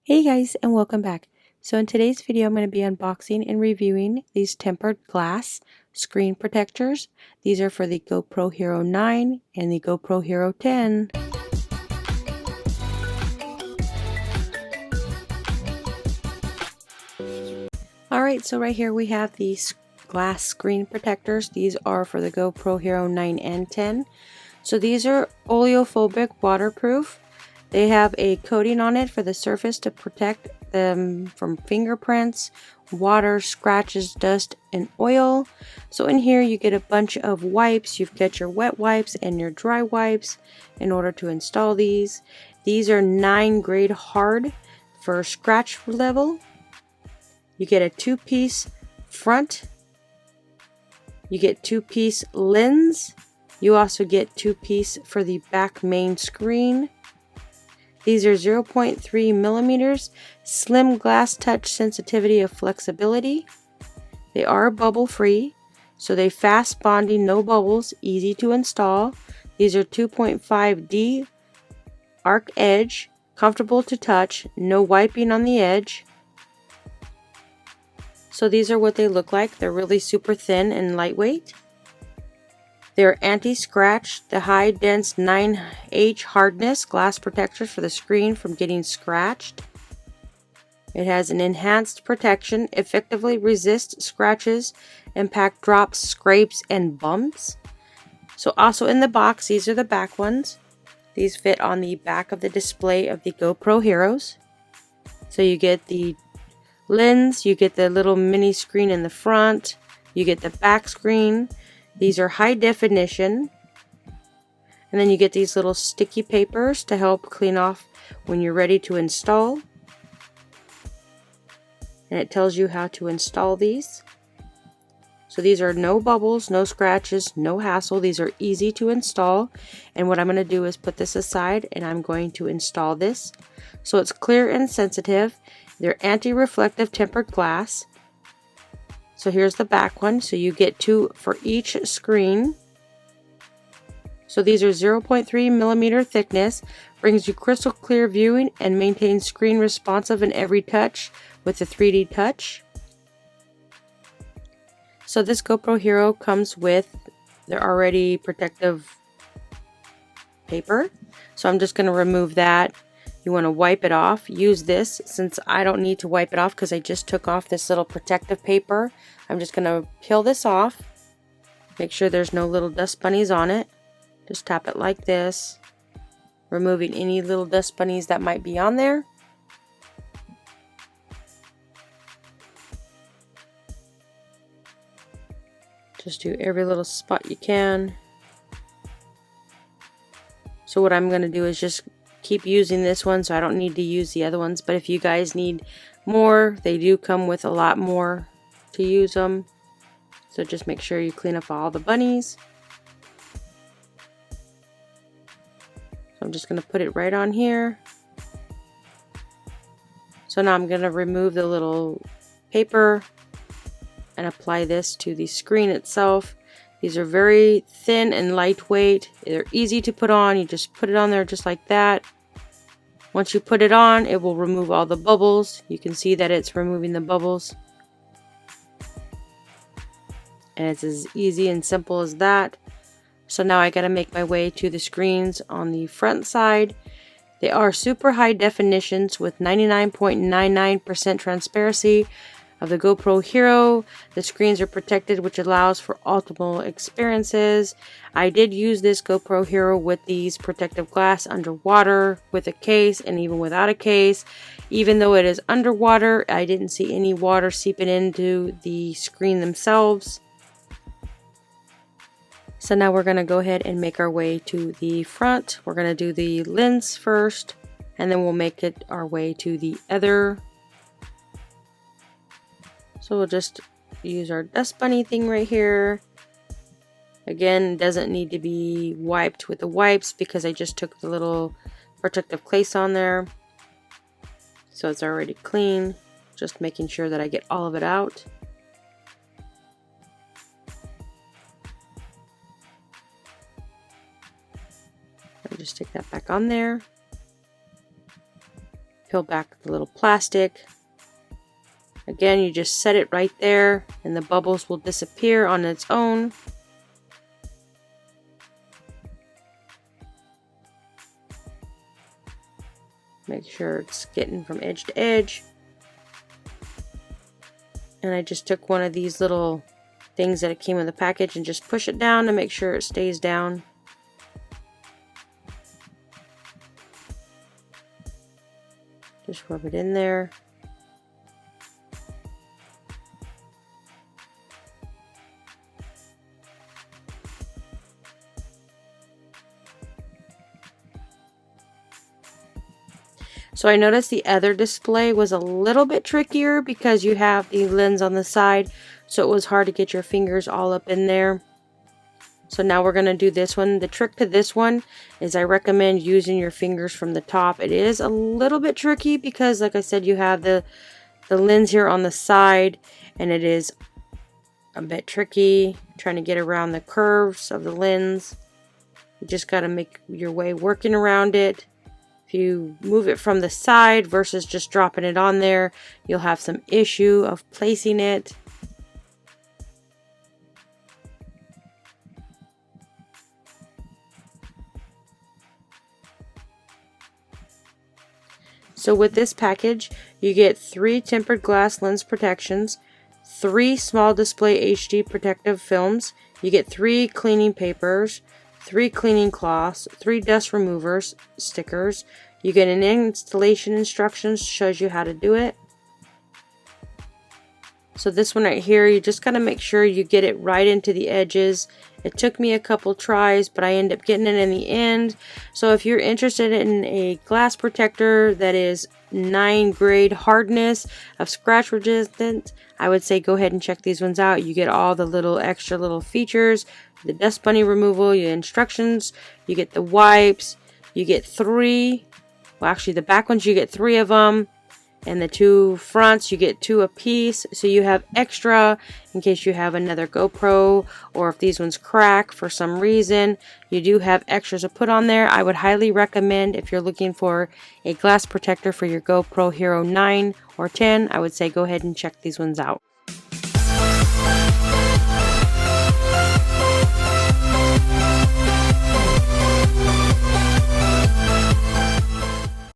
Hey guys, and welcome back. So in today's video I'm going to be unboxing and reviewing these tempered glass screen protectors. These are for the GoPro Hero 9 and the GoPro Hero 10. Alright, so right here we have these glass screen protectors. These are for the GoPro Hero 9 and 10. So these are oleophobic, waterproof. They have a coating on it for the surface to protect them from fingerprints, water, scratches, dust, and oil. So in here you get a bunch of wipes. You've got your wet wipes and your dry wipes in order to install these. These are 9 grade hard for scratch level. You get a 2-piece front. You get 2-piece lens. You also get 2-piece for the back main screen. These are 0.3 millimeters, slim glass touch sensitivity of flexibility. They are bubble free, so they fast bonding, no bubbles, easy to install. These are 2.5D arc edge, comfortable to touch, no wiping on the edge. So these are what they look like. They're really super thin and lightweight. They're anti-scratch, the high dense 9H hardness glass protectors for the screen from getting scratched. It has an enhanced protection, effectively resists scratches, impact drops, scrapes, and bumps. So also in the box, these are the back ones. These fit on the back of the display of the GoPro Heroes. So you get the lens, you get the little mini screen in the front, you get the back screen. These are high definition, and then you get these little sticky papers to help clean off when you're ready to install. And it tells you how to install these. So these are no bubbles, no scratches, no hassle. These are easy to install. And what I'm going to do is put this aside and I'm going to install this. So it's clear and sensitive. They're anti-reflective tempered glass. So here's the back one. So you get 2 for each screen. So these are 0.3 millimeter thickness, brings you crystal clear viewing and maintains screen responsive in every touch with the 3D touch. So this GoPro Hero comes with their already protective paper. So I'm just going to remove that. You want to wipe it off. Use this, since I don't need to wipe it off because I just took off this little protective paper. I'm just going to peel this off. Make sure there's no little dust bunnies on it. Just tap it like this, removing any little dust bunnies that might be on there. Just do every little spot you can. So what I'm going to do is just keep using this one, so I don't need to use the other ones. But if you guys need more, they do come with a lot more to use them. So just make sure you clean up all the bunnies. So I'm just going to put it right on here. So now I'm going to remove the little paper and apply this to the screen itself. These are very thin and lightweight. They're easy to put on. You just put it on there just like that. Once you put it on, it will remove all the bubbles. You can see that it's removing the bubbles. And it's as easy and simple as that. So now I gotta make my way to the screens on the front side. They are super high definitions with 99.99% transparency of the GoPro Hero. The screens are protected, which allows for optimal experiences. I did use this GoPro Hero with these protective glass underwater with a case and even without a case. Even though it is underwater, I didn't see any water seeping into the screen themselves. So now we're going to go ahead and make our way to the front. We're going to do the lens first, and then we'll make it our way to the other. So we'll just use our dust bunny thing right here. Again, it doesn't need to be wiped with the wipes because I just took the little protective case on there. So it's already clean. Just making sure that I get all of it out. I'll just stick that back on there. Peel back the little plastic. Again, you just set it right there and the bubbles will disappear on its own. Make sure it's getting from edge to edge. And I just took one of these little things that it came in the package and just push it down to make sure it stays down. Just rub it in there. So I noticed the other display was a little bit trickier because you have the lens on the side, so it was hard to get your fingers all up in there. So now we're going to do this one. The trick to this one is I recommend using your fingers from the top. It is a little bit tricky because, like I said, you have the lens here on the side, and it is a bit tricky trying to get around the curves of the lens. You just got to make your way working around it. If you move it from the side versus just dropping it on there, you'll have some issue of placing it. So with this package, you get 3 tempered glass lens protections, 3 small display HD protective films, you get 3 cleaning papers, 3 cleaning cloths, 3 dust removers, stickers. You get an installation instructions, shows you how to do it. So this one right here, you just gotta make sure you get it right into the edges. It took me a couple tries, but I ended up getting it in the end. So if you're interested in a glass protector that is 9 grade hardness of scratch resistant, I would say go ahead and check these ones out. You get all the little extra little features, the dust bunny removal, your instructions, you get the wipes, you get 3, well actually the back ones you get 3 of them, and the 2 fronts you get 2 apiece, so you have extra in case you have another GoPro, or if these ones crack for some reason, you do have extras to put on there. I would highly recommend, if you're looking for a glass protector for your GoPro Hero 9 or 10, I would say go ahead and check these ones out.